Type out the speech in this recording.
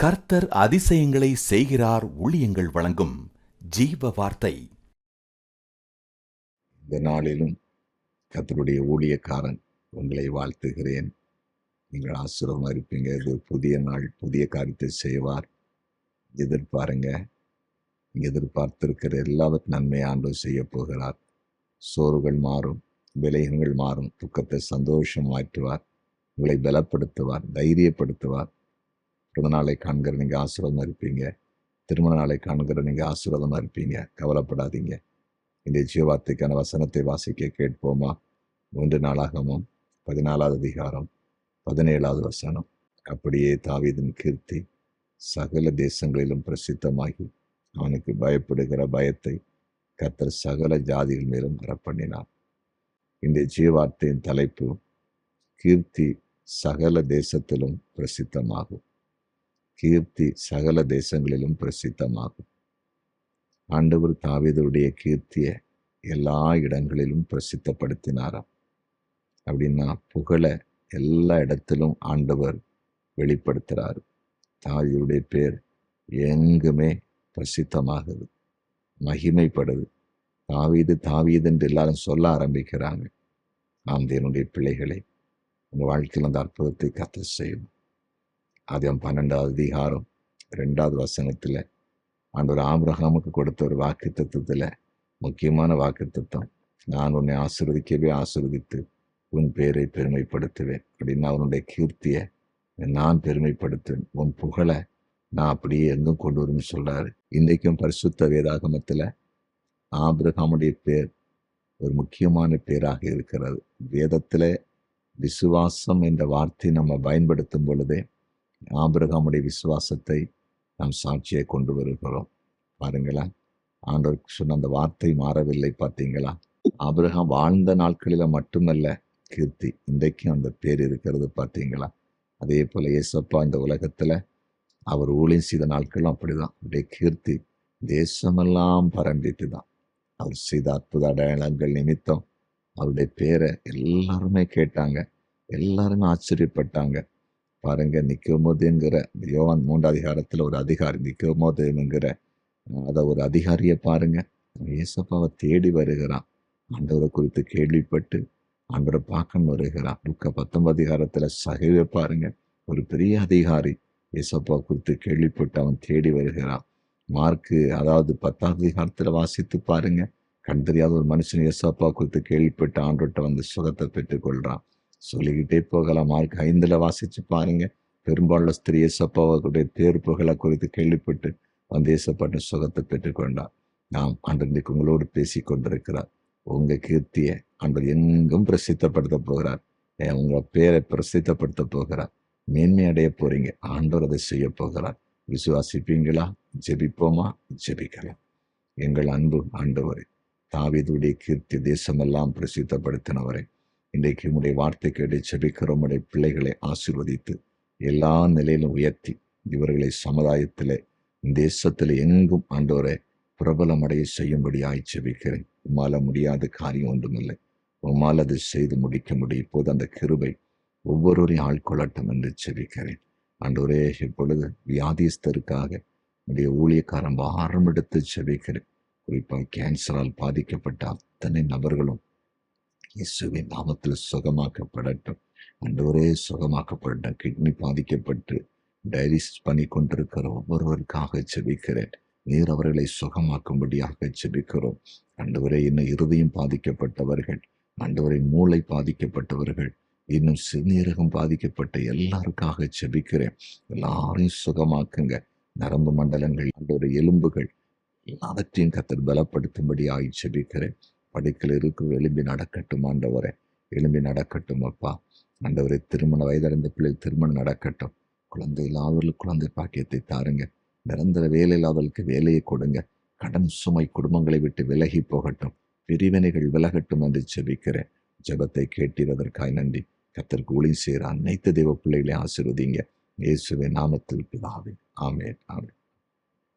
கர்த்தர் அதிசயங்களை செய்கிறார். ஊழியங்கள் வழங்கும் ஜீவ வார்த்தை. இந்த நாளிலும் கர்த்தருடைய ஊழியக்காரன் உங்களை வாழ்த்துகிறேன். நீங்கள் ஆசீர்வாதமாக இருப்பீங்க. இது புதிய நாள், புதிய காரியத்தை செய்வார். எதிர்பாருங்க. எதிர்பார்த்திருக்கிற எல்லாவற்றும் நன்மை ஆண்டவர் செய்ய போகிறார். சோர்வுகள் மாறும், விலகங்கள் மாறும், துக்கத்தை சந்தோஷம் மாற்றுவார், உங்களை பலப்படுத்துவார், தைரியப்படுத்துவார். பிறந்த நாளை காண்கிற நீங்கள் ஆசீர்வாதமாக இருப்பீங்க. திருமண நாளை காண்கிற நீங்கள் ஆசீர்வாதமாக இருப்பீங்க. கவலைப்படாதீங்க. இந்த ஜீவார்த்தைக்கான வசனத்தை வாசிக்க கேட்போமா? 3 நாளாகமும் 14வது அதிகாரம் 17வது வசனம். அப்படியே தாவீதின் கீர்த்தி சகல தேசங்களிலும் பிரசித்தமாகி அவனுக்கு பயப்படுகிற பயத்தை கர்த்தர் சகல ஜாதிகள் மேலும் வரப்பண்ணினார். இந்த ஜீவார்த்தையின் தலைப்பு கீர்த்தி சகல தேசத்திலும் பிரசித்தமாகும். கீர்த்தி சகல தேசங்களிலும் பிரசித்தமாகும். ஆண்டவர் தாவீதுடைய கீர்த்தியை எல்லா இடங்களிலும் பிரசித்தப்படுத்தினாராம். அப்படின்னா புகழ எல்லா இடத்திலும் ஆண்டவர் வெளிப்படுத்துகிறார். தாவீதுடைய பேர் எங்குமே பிரசித்தமாகுது, மகிமைப்படுது. தாவீது தாவீது என்று எல்லாரும் சொல்ல ஆரம்பிக்கிறாங்க. ஆம் தேவனுடைய பிள்ளைகளை, உங்கள் வாழ்க்கையில் அந்த அற்புதத்தை கர்த்தர் செய்யும். ஆதியாகமம் 12வது அதிகாரம் 2வது வசனத்தில் ஆண்டவர் ஆபிரகாமுக்கு கொடுத்த ஒரு வாக்குத்தத்தத்தில் முக்கியமான வாக்குத்தத்தம், நான் உன்னை ஆசீர்வதிக்கவே ஆசீர்வதித்து உன் பேரை பெருமைப்படுத்துவேன். அப்படின்னா அவனுடைய கீர்த்தியை நான் பெருமைப்படுத்துவேன், உன் புகழை நான் அப்படியே எங்கும் கொண்டு வரும்னு சொல்றாரு. இன்றைக்கும் பரிசுத்த வேதாகமத்தில் ஆபிரகாமுடைய பேர் ஒரு முக்கியமான பேராக இருக்கிறது. வேதத்தில் விசுவாசம் என்ற வார்த்தை நம்ம பயன்படுத்தும் பொழுதே ஆபிரகாமுடைய விசுவாசத்தை நாம் சாட்சியை கொண்டு வருகிறோம். பாருங்களா, ஆண்டவர் சொன்ன அந்த வார்த்தை மாறவில்லை. பார்த்தீங்களா? ஆபிரகாம் வாழ்ந்த நாட்களில மட்டுமல்ல கீர்த்தி, இன்றைக்கும் அந்த பேர் இருக்கிறது. பார்த்தீங்களா? அதே போல இயேசப்பா இந்த உலகத்துல அவர் ஊழியம் செய்த நாட்களும் அப்படிதான். அவருடைய கீர்த்தி தேசமெல்லாம் பரம்பிட்டு தான். அவர் செய்த அற்புத அடையாளங்கள் நிமித்தம் அவருடைய பேரை எல்லாருமே கேட்டாங்க, எல்லாருமே ஆச்சரியப்பட்டாங்க. பாருங்க, நிக்கோமோதுங்கிற யோவான் 3வது அதிகாரத்துல ஒரு அதிகாரி நிக்கோமோதுங்கிற ஒரு அதிகாரியை பாருங்க, இயேசப்பாவை தேடி வருகிறான். ஆண்டவரை குறித்து கேள்விப்பட்டு ஆண்டவரை பார்க்கணும் வருகிறான். லூக்கா 19வது அதிகாரத்துல சகைவை பாருங்க, ஒரு பெரிய அதிகாரி இயேசப்பா குறித்து கேள்விப்பட்டு அவன் தேடி வருகிறான். மார்க்கு 10வது அதிகாரத்துல வாசித்து பாருங்க, கண் தெரியாத ஒரு மனுஷன் இயேசப்பா குறித்து கேள்விப்பட்டு ஆண்டவர்கிட்ட வந்து சுகத்தை பெற்றுக்கொள்றான். சொல்லிக்கிட்டே போகலாம். மார்க் 5ல் வாசிச்சு பாருங்க, பெரும்பாலுள்ள ஸ்திரீ இயேசப்பாவுடைய பேர் புகழை குறித்து கேள்விப்பட்டு வந்து இயேசப்பாட்ட சுகத்தை பெற்றுக்கொண்டார். நாம் ஆண்டவருக்கு உங்களோடு பேசி கொண்டிருக்கிறார். உங்க கீர்த்தியை ஆண்டவர் எங்கும் பிரசித்தப்படுத்த போகிறார். உங்க பேரை பிரசித்தப்படுத்த போகிறார். மேன்மை அடைய போறீங்க. ஆண்டவர் அதை செய்ய போகிறார். விசுவாசிப்பீங்களா? ஜெபிப்போமா? ஜெபிக்கலாம். எங்கள் அன்பு ஆண்டவரே, தாவீதுடைய கீர்த்தி தேசமெல்லாம் பிரசித்தப்படுத்தினவரை, இன்றைக்கு உம்முடைய வார்த்தை கேட்டு ஜெபிக்கிற உம்முடைய பிள்ளைகளை ஆசீர்வதித்து எல்லா நிலையிலும் உயர்த்தி இவர்களை சமுதாயத்திலே தேசத்தில் எங்கும் ஆண்டவரை பிரபலமடைய செய்யும்படியாய் ஜெபிக்கிறேன். உம்மால முடியாத காரியம் ஒன்றுமில்லை. உம்மால் அதை செய்து முடிக்க முடியும். இப்போது அந்த கிருபை ஒவ்வொருவரையும் ஆட்கொள்ளட்டும் என்று ஜெபிக்கிறேன். ஆண்டவரே, இப்பொழுது வியாதிஸ்தருக்காக உடைய ஊழியக்காரன் வாரம் எடுத்து ஜெபிக்கிறேன். குறிப்பாக கேன்சரால் பாதிக்கப்பட்ட அத்தனை நபர்களும் இயேசுவின் நாமத்தில் சுகமாக்கப்படட்டும். ஆண்டவரே, சுகமாக்கப்படட்டும். கிட்னி பாதிக்கப்பட்டு டயாலிசிஸ் பண்ணி கொண்டிருக்கிற ஒவ்வொருவருக்காக ஜெபிக்கிறேன். நீர் அவர்களை சுகமாக்கும்படியாக ஜெபிக்கிறோம். ஆண்டவரே, இன்னும் இருதயம் பாதிக்கப்பட்டவர்கள், ஆண்டவரை மூளை பாதிக்கப்பட்டவர்கள், இன்னும் சிறுநீரகம் பாதிக்கப்பட்ட எல்லாருக்காக ஜெபிக்கிறேன். எல்லாரையும் சுகமாக்குங்க. நரம்பு மண்டலங்கள், ஆண்டவரை எலும்புகள் எல்லாவற்றையும் கர்த்தர் பலப்படுத்தும்படியாய் ஜெபிக்கிறேன். படுக்கையில் இருக்கிற எலும்பி நடக்கட்டும் ஆண்டவரே, எலும்பி நடக்கட்டும் அப்பா. ஆண்டவரை, திருமண வயதடைந்த பிள்ளைகள் திருமணம் நடக்கட்டும். குழந்தை இல்லாதவர்களுக்கு குழந்தை பாக்கியத்தை தாருங்க. நிரந்தர வேலை இல்லாதவர்களுக்கு வேலையை கொடுங்க. கடன் சுமை குடும்பங்களை விட்டு விலகி போகட்டும். பிரிவினைகள் விலகட்டும் என்று ஜெபிக்கிறேன். ஜெபத்தை கேட்டதற்காய் நன்றி. கர்த்தருக்கு ஊழியம் செய்கிற அனைத்து தெய்வ பிள்ளைகளை ஆசீர்வதிங்க. இயேசுவின் நாமத்தில் பிதாவே, ஆமென், ஆமென்.